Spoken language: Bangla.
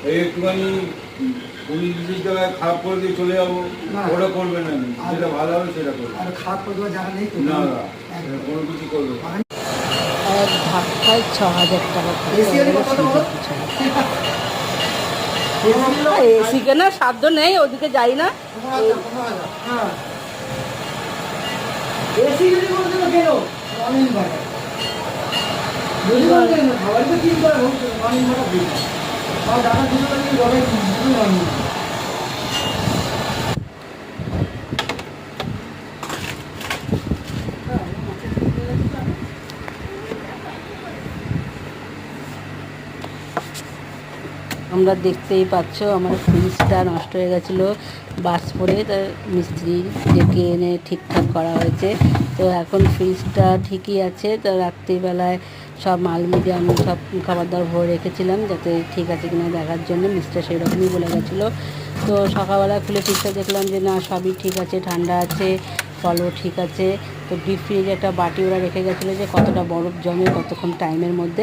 এই একটুখানি 20-20 টাকায় খারাপ করে দিয়ে চলে যাবো, ওটা করবে না, যেটা ভালো হবে সেটা করবে। আর খারাপ করে দেওয়ার জায়গা নেই তো। না না, কোনো কিছু করবে না। এক ধাক্কায় 6,000 টাকা এসি কেনার সাধ্য নেই, ওদিকে যাই না। এসি যদি বলতে তো কেন নন ইনভার্টার যদি বলতে না খাবার তো ঠিক করে হোক নন ইনভার্টার দিই আর দাদা দুটো টাকা জলে নন ইনভার্টার। আমরা দেখতেই পাচ্ছ আমার ফ্রিজটা নষ্ট হয়ে গেছিলো বাস পরে, তার মিস্ত্রি ডেকে এনে ঠিকঠাক করা হয়েছে। তো এখন ফ্রিজটা ঠিকই আছে। তো রাত্রিবেলায় সব মাল মিডিয়া আমি সব খাবার দাবার ভরে রেখেছিলাম যাতে ঠিক আছে কিনা দেখার জন্য, মিস্ত্রি সেই রকমই বলে গেছিলো। তো সকালবেলা খুলে ফ্রিজটা দেখলাম যে না সবই ঠিক আছে, ঠান্ডা আছে, ফলও ঠিক আছে। তো ডিপ ফ্রিজে একটা বাটি ওরা রেখে গেছিলো যে কতটা বরফ জমে কতক্ষণ টাইমের মধ্যে।